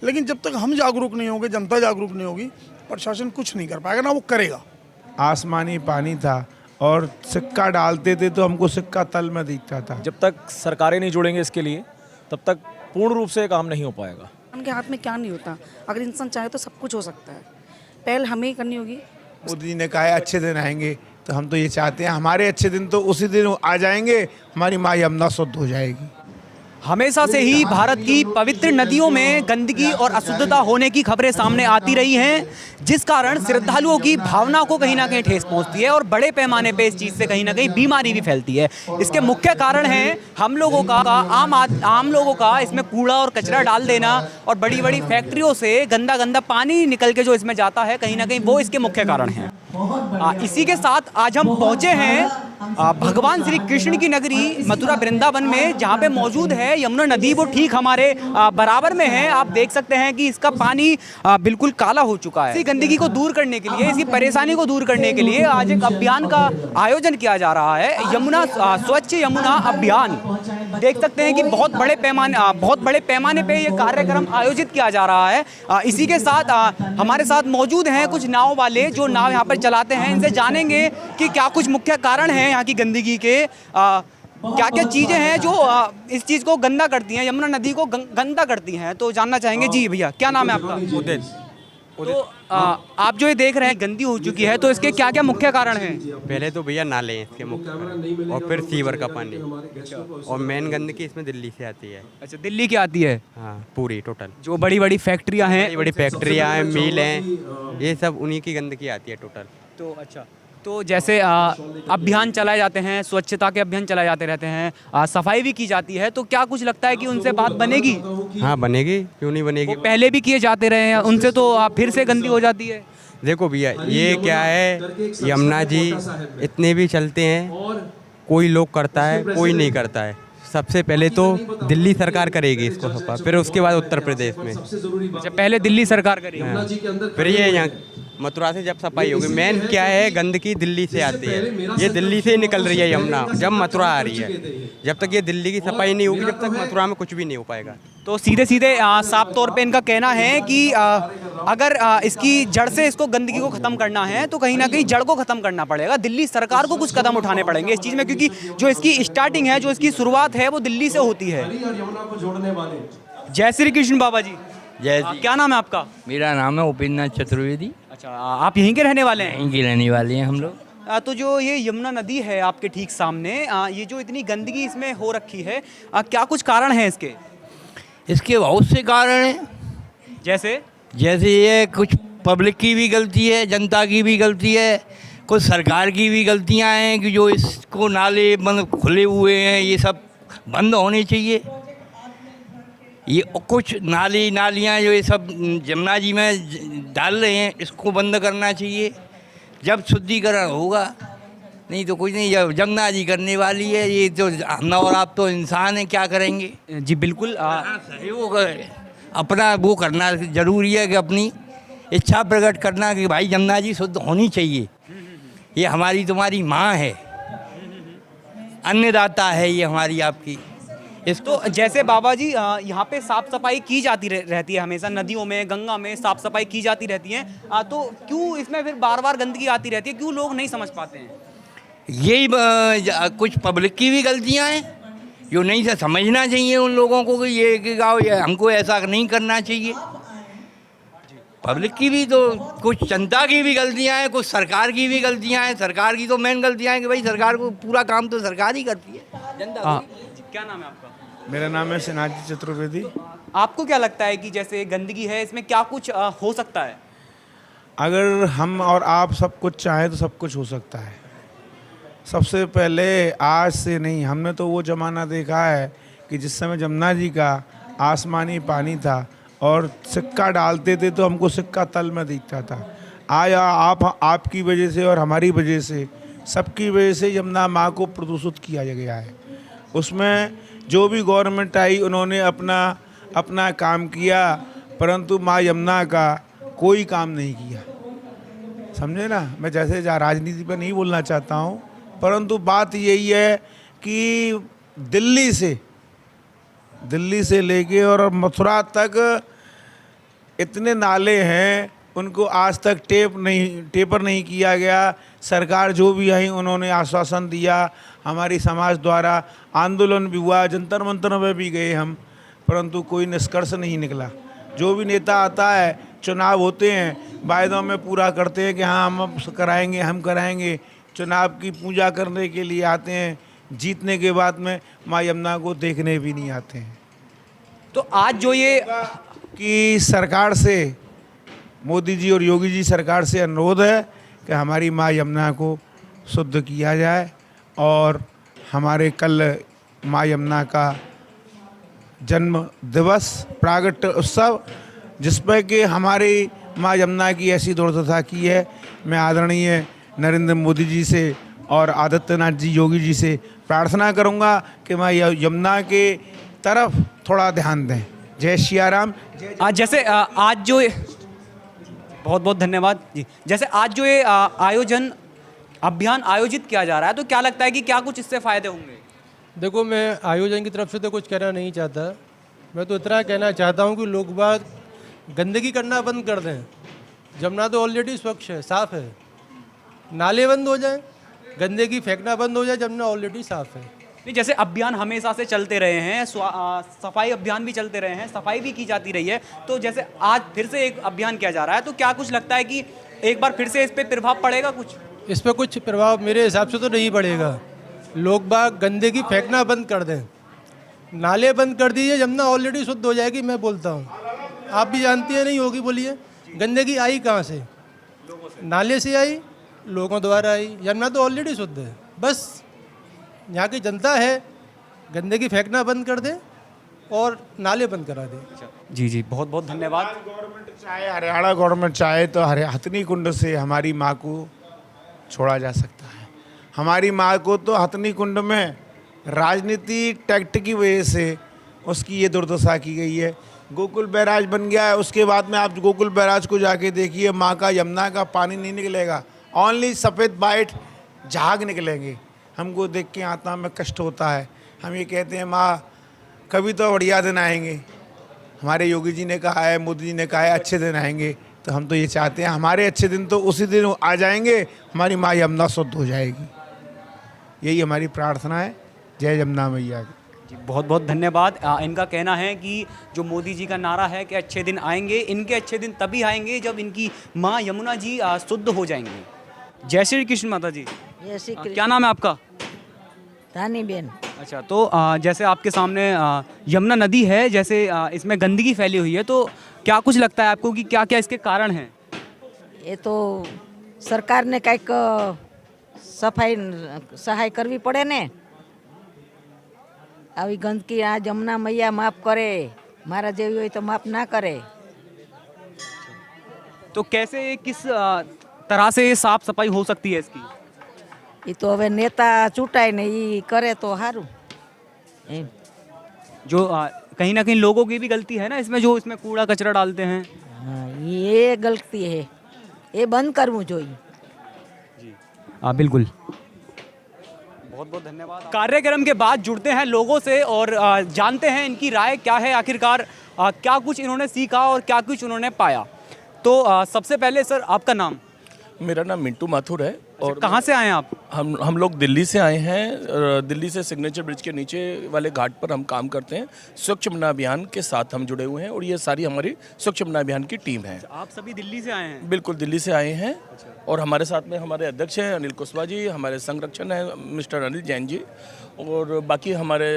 लेकिन जब तक हम जागरूक नहीं होंगे, जनता जागरूक नहीं होगी, प्रशासन कुछ नहीं कर पाएगा, ना वो करेगा। आसमानी पानी था और सिक्का डालते थे तो हमको सिक्का तल में दिखता था। जब तक सरकारें नहीं जुड़ेंगे इसके लिए तब तक पूर्ण रूप से काम नहीं हो पाएगा। उनके हाथ में क्या नहीं होता, अगर इंसान चाहे तो सब कुछ हो सकता है। पहल हमें ही करनी होगी। मोदी जी ने कहा है अच्छे दिन आएंगे, तो हम तो ये चाहते हैं हमारे अच्छे दिन तो उसी दिन आ जाएंगे, हमारी माँ यमुना शुद्ध हो जाएगी। हमेशा से ही भारत की पवित्र नदियों में गंदगी और अशुद्धता होने की खबरें सामने आती रही हैं, जिस कारण श्रद्धालुओं की भावना को कहीं ना कहीं ठेस पहुंचती है और बड़े पैमाने पे इस चीज़ से कहीं ना कहीं बीमारी भी फैलती है। इसके मुख्य कारण हैं हम लोगों का आम लोगों का इसमें कूड़ा और कचरा डाल देना और बड़ी बड़ी फैक्ट्रियों से गंदा गंदा पानी निकल के जो इसमें जाता है, कहीं ना कहीं वो इसके मुख्य कारण हैं। इसी के साथ आज हम पहुंचे हैं भगवान श्री कृष्ण की नगरी मथुरा वृंदावन में, जहां पे मौजूद है यमुना नदी। वो ठीक हमारे बराबर में है। आप देख सकते हैं कि इसका पानी बिल्कुल काला हो चुका है। इसी गंदगी को दूर करने के लिए, इसकी परेशानी को दूर करने के लिए आज एक अभियान का आयोजन किया जा रहा है, यमुना स्वच्छ यमुना अभियान। देख सकते हैं कि बहुत बड़े पैमाने पे ये कार्यक्रम आयोजित किया जा रहा है। इसी के साथ हमारे साथ मौजूद हैं कुछ नाव वाले जो नाव यहाँ पर चलाते हैं। इनसे जानेंगे कि क्या कुछ मुख्य कारण हैं यहाँ की गंदगी के, क्या क्या चीज़ें हैं जो इस चीज़ को गंदा करती हैं, यमुना नदी को गंदा करती हैं। तो जानना चाहेंगे। जी भैया, क्या नाम है आपका? उदित। तो आप जो ये देख रहे हैं गंदी हो चुकी है, तो इसके क्या क्या मुख्य कारण हैं? पहले तो भैया नाले हैं इसके मुख्य कारण, और फिर सीवर का पानी, और मेन गंदगी इसमें दिल्ली से आती है। अच्छा, दिल्ली की आती है? हाँ, पूरी टोटल। जो बड़ी बड़ी फैक्ट्रियाँ हैं, बड़ी फैक्ट्रियाँ हैं, मिल हैं, ये सब उन्हीं की गंदगी आती है टोटल। तो अच्छा, तो जैसे अभियान चलाए जाते हैं, स्वच्छता के अभियान चलाए जाते रहते हैं, सफाई भी की जाती है, तो क्या कुछ लगता है कि उनसे बात बनेगी? हाँ बनेगी, क्यों नहीं बनेगी। वो पहले भी किए जाते रहे हैं, उनसे तो फिर से गंदी हो जाती है। देखो भैया, ये क्या है, यमुना जी इतने भी चलते हैं, कोई लोग करता है, कोई नहीं करता है। सबसे पहले तो दिल्ली सरकार करेगी इसको सफा, फिर उसके बाद उत्तर प्रदेश में। अच्छा, पहले दिल्ली सरकार करेगी। हाँ। फिर ये यहाँ मथुरा से जब सफाई होगी। मेन क्या है, गंदगी दिल्ली से आती है, ये दिल्ली से निकल रही है यमुना, जब मथुरा आ रही है। जब तक ये दिल्ली की सफाई नहीं होगी, जब तक मथुरा में कुछ भी नहीं हो पाएगा। तो सीधे सीधे साफ तौर पे इनका कहना है कि अगर इसकी जड़ से इसको गंदगी को ख़त्म करना है तो कहीं ना कहीं जड़ को ख़त्म करना पड़ेगा। दिल्ली सरकार को कुछ कदम उठाने पड़ेंगे इस चीज़ में, क्योंकि जो इसकी स्टार्टिंग है, जो इसकी शुरुआत है, वो दिल्ली से होती है। जय श्री कृष्ण बाबा जी। जय। क्या नाम है आपका? मेरा नाम है उपेंद्र चतुर्वेदी। अच्छा, आप यहीं के रहने वाले हैं? यहीं के रहने वाले हैं हम लोग। तो जो ये यमुना नदी है आपके ठीक सामने, ये जो इतनी गंदगी इसमें हो रखी है, क्या कुछ कारण है इसके? इसके बहुत से कारण हैं। जैसे ये कुछ पब्लिक की भी गलती है, जनता की भी गलती है, कुछ सरकार की भी गलतियां हैं कि जो इसको नाले बंद खुले हुए हैं, ये सब बंद होने चाहिए। ये कुछ नालियाँ जो ये सब यमुना जी में डाल रहे हैं, इसको बंद करना चाहिए, जब शुद्धिकरण होगा। नहीं तो कुछ नहीं, यमुना जी करने वाली है, ये तो हम और आप तो इंसान हैं, क्या करेंगे। जी बिल्कुल, सहयोग अपना वो करना जरूरी है कि अपनी इच्छा प्रकट करना कि भाई यमुना जी शुद्ध होनी चाहिए। ये हमारी तुम्हारी माँ है, अन्नदाता है ये हमारी आपकी। तो जैसे बाबा जी यहाँ पे साफ सफाई की जाती रहती है हमेशा, नदियों में, गंगा में साफ सफाई की जाती रहती है, तो क्यों इसमें फिर बार बार गंदगी आती रहती है? क्यों लोग नहीं समझ पाते हैं? यही कुछ पब्लिक की भी गलतियाँ हैं जो नहीं से समझना चाहिए उन लोगों को कि ये कि गाँव ये हमको ऐसा नहीं करना चाहिए। पब्लिक की भी तो, कुछ जनता की भी गलतियाँ हैं, कुछ सरकार की भी गलतियाँ हैं। सरकार की तो मेन गलतियाँ हैं कि भाई सरकार को पूरा काम तो सरकार ही करती है, जनता। क्या नाम है आपका? मेरा नाम है सिनाजी चतुर्वेदी। आपको क्या लगता है कि जैसे गंदगी है, इसमें क्या कुछ हो सकता है? अगर हम और आप सब कुछ चाहें तो सब कुछ हो सकता है। सबसे पहले आज से नहीं, हमने तो वो ज़माना देखा है कि जिस समय यमुना जी का आसमानी पानी था और सिक्का डालते थे तो हमको सिक्का तल में दिखता था। आज आपकी वजह से और हमारी वजह से, सबकी वजह से यमुना माँ को प्रदूषित किया गया है। उसमें जो भी गवर्नमेंट आई उन्होंने अपना काम किया, परंतु माँ यमुना का कोई काम नहीं किया। समझे ना, मैं जैसे राजनीति पर नहीं बोलना चाहता हूँ, परंतु बात यही है कि दिल्ली से लेके और मथुरा तक इतने नाले हैं उनको आज तक टेपर नहीं किया गया। सरकार जो भी आई उन्होंने आश्वासन दिया, हमारी समाज द्वारा आंदोलन भी हुआ, जंतर मंतर में भी गए हम, परंतु कोई निष्कर्ष नहीं निकला। जो भी नेता आता है, चुनाव होते हैं, वायदों में पूरा करते हैं कि हाँ हम कराएंगे, हम कराएंगे। चुनाव की पूजा करने के लिए आते हैं, जीतने के बाद में माँ यमुना को देखने भी नहीं आते हैं। तो आज जो ये कि सरकार से, मोदी जी और योगी जी सरकार से अनुरोध है कि हमारी माँ यमुना को शुद्ध किया जाए और हमारे कल माँ यमुना का जन्म दिवस, प्रागट उत्सव, जिसमें कि हमारी माँ यमुना की ऐसी दुर्दशा की है, मैं आदरणीय नरेंद्र मोदी जी से और आदित्यनाथ जी, योगी जी से प्रार्थना करूंगा कि माँ यमुना के तरफ थोड़ा ध्यान दें। जय सियाराम। जैसे आज जो बहुत बहुत धन्यवाद जी। जैसे आज जो ये अभियान आयोजित किया जा रहा है, तो क्या लगता है कि क्या कुछ इससे फ़ायदे होंगे? देखो, मैं आयोजन की तरफ से तो कुछ कहना नहीं चाहता। मैं तो इतना कहना चाहता हूँ कि लोग बाग गंदगी करना बंद कर दें। जमुना तो ऑलरेडी स्वच्छ है, साफ़ है। नाले बंद हो जाएं, गंदगी फेंकना बंद हो जाए, जमुना ऑलरेडी साफ़ है। नहीं, जैसे अभियान हमेशा से चलते रहे हैं, सफाई अभियान भी चलते रहे हैं, सफाई भी की जाती रही है, तो जैसे आज फिर से एक अभियान किया जा रहा है, तो क्या कुछ लगता है कि एक बार फिर से इस पर प्रभाव पड़ेगा? कुछ इस पर कुछ प्रभाव मेरे हिसाब से तो नहीं पड़ेगा। लोग बाग गंदगी फेंकना बंद कर दें, नाले बंद कर दीजिए, जमुना ऑलरेडी शुद्ध हो जाएगी। मैं बोलता हूँ, आप भी जानती है, नहीं होगी, बोलिए। गंदगी आई कहाँ से? नाले से आई, लोगों द्वारा आई। जमुना तो ऑलरेडी शुद्ध है। बस यहाँ की जनता है, गंदगी फेंकना बंद कर दे और नाले बंद करा दे। जी जी, बहुत बहुत धन्यवाद। गवर्नमेंट चाहे, हरियाणा गवर्नमेंट चाहे तो हथनी कुंड से हमारी माँ को छोड़ा जा सकता है। हमारी माँ को तो हथनी कुंड में राजनीति टैक्ट की वजह से उसकी ये दुर्दशा की गई है। गोकुल बैराज बन गया है, उसके बाद में आप गोकुल बैराज को जाके देखिए, माँ का यमुना का पानी नहीं निकलेगा, ओनली सफ़ेद वाइट झाग निकलेंगे। हमको देख के आत्मा में कष्ट होता है। हम ये कहते हैं माँ कभी तो बढ़िया दिन आएंगे। हमारे योगी जी ने कहा है, मोदी जी ने कहा है अच्छे दिन आएंगे, तो हम तो ये चाहते हैं हमारे अच्छे दिन तो उसी दिन आ जाएंगे, हमारी माँ यमुना शुद्ध हो जाएगी। यही हमारी प्रार्थना है। जय यमुना मैया की। जी, बहुत बहुत धन्यवाद। इनका कहना है कि जो मोदी जी का नारा है कि अच्छे दिन आएंगे, इनके अच्छे दिन तभी आएंगे जब इनकी माँ यमुना जी शुद्ध हो जाएंगी। जय श्री कृष्ण माता जी। जय श्री कृष्ण। क्या नाम है आपका? रानी बेन। अच्छा, तो जैसे आपके सामने यमुना नदी है, जैसे इसमें गंदगी फैली हुई है, तो क्या कुछ लगता है आपको कि क्या क्या इसके कारण हैं? ये तो सरकार ने કંઈક સફાઈ સહાય કરવી પડે ને। આવી ગંદકી આ જમના મૈયા માફ કરે, મારા જેવી હોય તો માફ ના કરે। तो कैसे, किस तरह से साफ सफाई हो सकती है इसकी? એ તો હવે નેતા ચૂંટાય ને એ કરે તો સારું એમ। जो कहीं ना कहीं लोगों की भी गलती है ना इसमें, जो इसमें कूड़ा कचरा डालते हैं। हाँ, ये गलती है, ये बंद करવું જોઈએ। बिल्कुल, बहुत बहुत धन्यवाद। कार्यक्रम के बाद जुड़ते हैं लोगों से और जानते हैं इनकी राय क्या है, आखिरकार क्या कुछ इन्होंने सीखा और क्या कुछ उन्होंने पाया। तो सबसे पहले सर, आपका नाम? मेरा नाम मिंटू माथुर है। और कहाँ से आए हैं आप? हम लोग दिल्ली से आए हैं। दिल्ली से सिग्नेचर ब्रिज के नीचे वाले घाट पर हम काम करते हैं। स्वच्छ यमुना अभियान के साथ हम जुड़े हुए हैं और ये सारी हमारी स्वच्छ यमुना अभियान की टीम है। आप सभी दिल्ली से आए हैं? बिल्कुल, दिल्ली से आए हैं। और हमारे साथ में हमारे अध्यक्ष हैं अनिल कुशवाहा जी, हमारे संरक्षण हैं मिस्टर अनिल जैन जी, और बाकी हमारे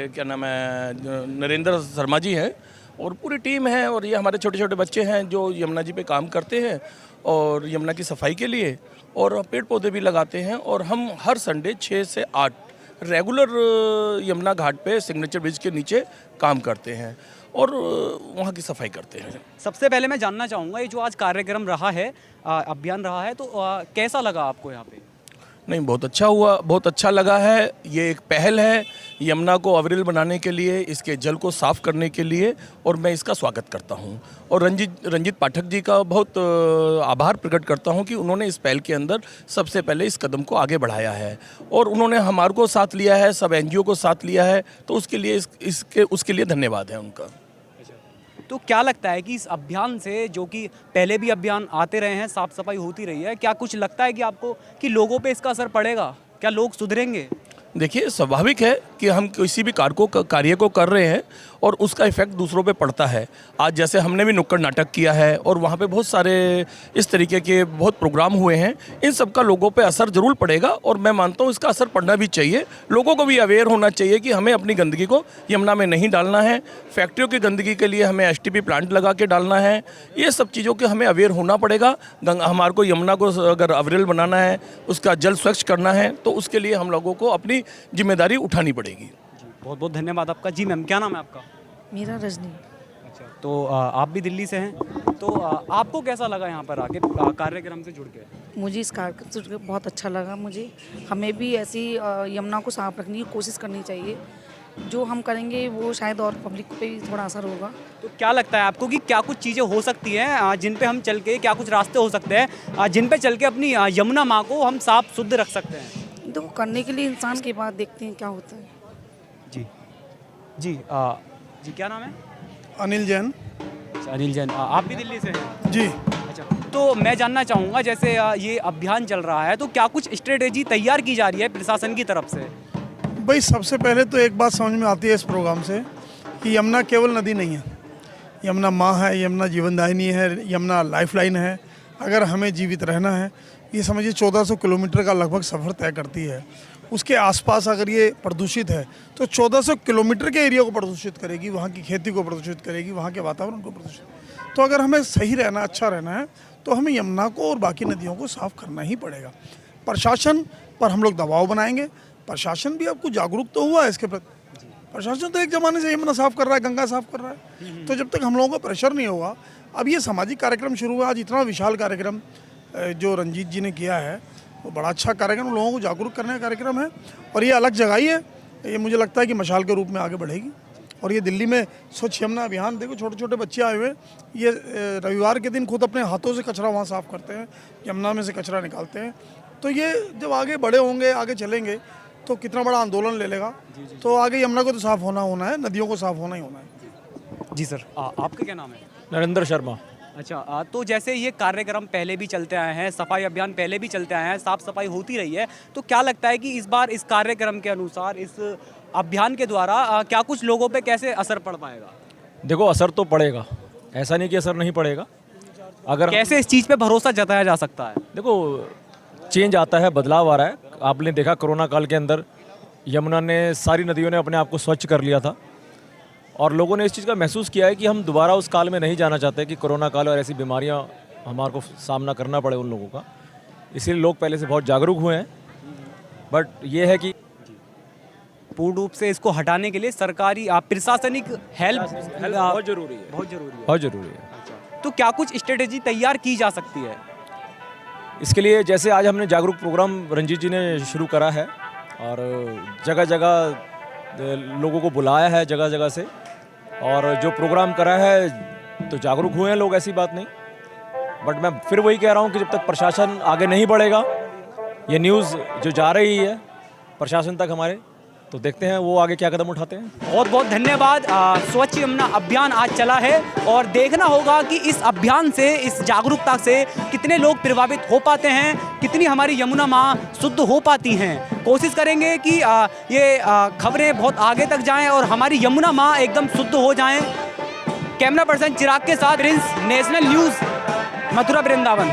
क्या नाम है, नरेंद्र शर्मा जी हैं, और पूरी टीम है। और ये हमारे छोटे छोटे बच्चे हैं जो यमुना जी पे काम करते हैं और यमुना की सफाई के लिए, और पेड़ पौधे भी लगाते हैं। और हम हर संडे 6 से 8 रेगुलर यमुना घाट पे सिग्नेचर ब्रिज के नीचे काम करते हैं और वहाँ की सफाई करते हैं। सबसे पहले मैं जानना चाहूँगा, ये जो आज कार्यक्रम रहा है, अभियान रहा है, तो कैसा लगा आपको यहाँ पे? नहीं, बहुत अच्छा हुआ, बहुत अच्छा लगा है। ये एक पहल है यमुना को अविरल बनाने के लिए, इसके जल को साफ़ करने के लिए, और मैं इसका स्वागत करता हूं। और रंजीत पाठक जी का बहुत आभार प्रकट करता हूं कि उन्होंने इस पहल के अंदर सबसे पहले इस कदम को आगे बढ़ाया है और उन्होंने हमारे को साथ लिया है, सब NGO को साथ लिया है, तो उसके लिए धन्यवाद है उनका। तो क्या लगता है कि इस अभियान से, जो कि पहले भी अभियान आते रहे हैं, साफ सफाई होती रही है, क्या कुछ लगता है कि आपको कि लोगों पे इसका असर पड़ेगा? क्या लोग सुधरेंगे? देखिए, स्वाभाविक है कि हम किसी भी कार्य को कर रहे हैं और उसका इफेक्ट दूसरों पे पड़ता है। आज जैसे हमने भी नुक्कड़ नाटक किया है और वहाँ पे बहुत सारे इस तरीके के बहुत प्रोग्राम हुए हैं, इन सब का लोगों पे असर ज़रूर पड़ेगा और मैं मानता हूँ इसका असर पड़ना भी चाहिए। लोगों को भी अवेयर होना चाहिए कि हमें अपनी गंदगी को यमुना में नहीं डालना है। फैक्ट्रियों की गंदगी के लिए हमें STP प्लांट लगा के डालना है। ये सब चीज़ों के हमें अवेयर होना पड़ेगा। हमारे को यमुना को अगर अविरल बनाना है, उसका जल स्वच्छ करना है, तो उसके लिए हम लोगों को अपनी जिम्मेदारी उठानी पड़ेगी। बहुत बहुत धन्यवाद आपका। जी मैम, क्या नाम है आपका? मेरा रजनी। अच्छा, तो आप भी दिल्ली से हैं, तो आपको कैसा लगा यहाँ पर आके कार्यक्रम से जुड़ के? मुझे इस कार्यक्रम से जुड़ के बहुत अच्छा लगा। मुझे हमें भी ऐसी यमुना को साफ रखने की कोशिश करनी चाहिए। जो हम करेंगे वो शायद और पब्लिक पे भी थोड़ा असर होगा। तो क्या लगता है आपको कि क्या कुछ चीज़ें हो सकती हैं जिन पे हम चल के, क्या कुछ रास्ते हो सकते हैं जिन पे चल के अपनी यमुना माँ को हम साफ शुद्ध रख सकते हैं? तो करने के लिए इंसान के बाद देखते हैं क्या होता है। जी जी जी, क्या नाम है? अनिल जैन। अच्छा, अनिल जैन, आप भी दिल्ली से हैं? जी। अच्छा, तो मैं जानना चाहूँगा, जैसे ये अभियान चल रहा है, तो क्या कुछ स्ट्रेटेजी तैयार की जा रही है प्रशासन की तरफ से? भाई, सबसे पहले तो एक बात समझ में आती है इस प्रोग्राम से कि यमुना केवल नदी नहीं है, यमुना माँ है, यमुना जीवनदायिनी है, यमुना लाइफलाइन है। अगर हमें जीवित रहना है, ये समझिए 1400 किलोमीटर का लगभग सफ़र तय करती है। उसके आसपास अगर ये प्रदूषित है तो 1400 किलोमीटर के एरिया को प्रदूषित करेगी, वहाँ की खेती को प्रदूषित करेगी, वहाँ के वातावरण को प्रदूषित। तो अगर हमें सही रहना, अच्छा रहना है, तो हमें यमुना को और बाकी नदियों को साफ़ करना ही पड़ेगा। प्रशासन पर हम लोग दबाव बनाएंगे। प्रशासन भी अब कुछ जागरूक तो हुआ है इसके प्रति। प्रशासन तो एक ज़माने से यमुना साफ़ कर रहा है, गंगा साफ़ कर रहा है। तो जब तक हम लोगों का प्रेशर नहीं होगा, अब ये सामाजिक कार्यक्रम शुरू हुआ। आज इतना विशाल कार्यक्रम जो रंजीत जी ने किया है, वो बड़ा अच्छा कार्यक्रम, लोगों को जागरूक करने का कार्यक्रम है और ये अलग जगह ही है। ये मुझे लगता है कि मशाल के रूप में आगे बढ़ेगी। और ये दिल्ली में स्वच्छ यमुना अभियान, देखो छोटे छोटे बच्चे आए हुए, ये रविवार के दिन खुद अपने हाथों से कचरा वहाँ साफ़ करते हैं, यमुना में से कचरा निकालते हैं। तो ये जब आगे बड़े होंगे, आगे चलेंगे, तो कितना बड़ा आंदोलन ले लेगा। तो आगे यमुना को तो साफ़ होना है, नदियों को साफ़ होना ही होना है। जी सर, आपका क्या नाम है? नरेंद्र शर्मा। अच्छा, तो जैसे ये कार्यक्रम पहले भी चलते आए हैं, सफाई अभियान पहले भी चलते आए हैं, साफ सफाई होती रही है, तो क्या लगता है कि इस बार इस कार्यक्रम के अनुसार, इस अभियान के द्वारा क्या कुछ लोगों पे कैसे असर पड़ पाएगा? देखो, असर तो पड़ेगा, ऐसा नहीं कि असर नहीं पड़ेगा। अगर कैसे इस चीज़ पे भरोसा जताया जा सकता है? देखो, चेंज आता है, बदलाव आ रहा है। आपने देखा कोरोना काल के अंदर यमुना ने, सारी नदियों ने अपने आप को स्वच्छ कर लिया था और लोगों ने इस चीज़ का महसूस किया है कि हम दोबारा उस काल में नहीं जाना चाहते कि कोरोना काल और ऐसी बीमारियां हमारे को सामना करना पड़े उन लोगों का। इसीलिए लोग पहले से बहुत जागरूक हुए हैं। बट ये है कि पूर्ण रूप से इसको हटाने के लिए सरकारी प्रशासनिक हेल्प बहुत ज़रूरी है, बहुत ज़रूरी है। तो क्या कुछ स्ट्रेटेजी तैयार की जा सकती है इसके लिए? जैसे आज हमने जागरूक प्रोग्राम रंजीत जी ने शुरू करा है और जगह जगह लोगों को बुलाया है, जगह जगह से, और जो प्रोग्राम करा है तो जागरूक हुए हैं लोग, ऐसी बात नहीं। बट मैं फिर वही कह रहा हूँ कि जब तक प्रशासन आगे नहीं बढ़ेगा, ये न्यूज़ जो जा रही है प्रशासन तक हमारे, तो देखते हैं वो आगे क्या कदम उठाते हैं। बहुत बहुत धन्यवाद। स्वच्छ यमुना अभियान आज चला है और देखना होगा कि इस अभियान से, इस जागरूकता से कितने लोग प्रभावित हो पाते हैं, कितनी हमारी यमुना माँ शुद्ध हो पाती हैं। कोशिश करेंगे कि ये खबरें बहुत आगे तक जाएं और हमारी यमुना माँ एकदम शुद्ध हो जाएं। कैमरा पर्सन चिराग के साथ Prince, national news, Mathura Vrindavan.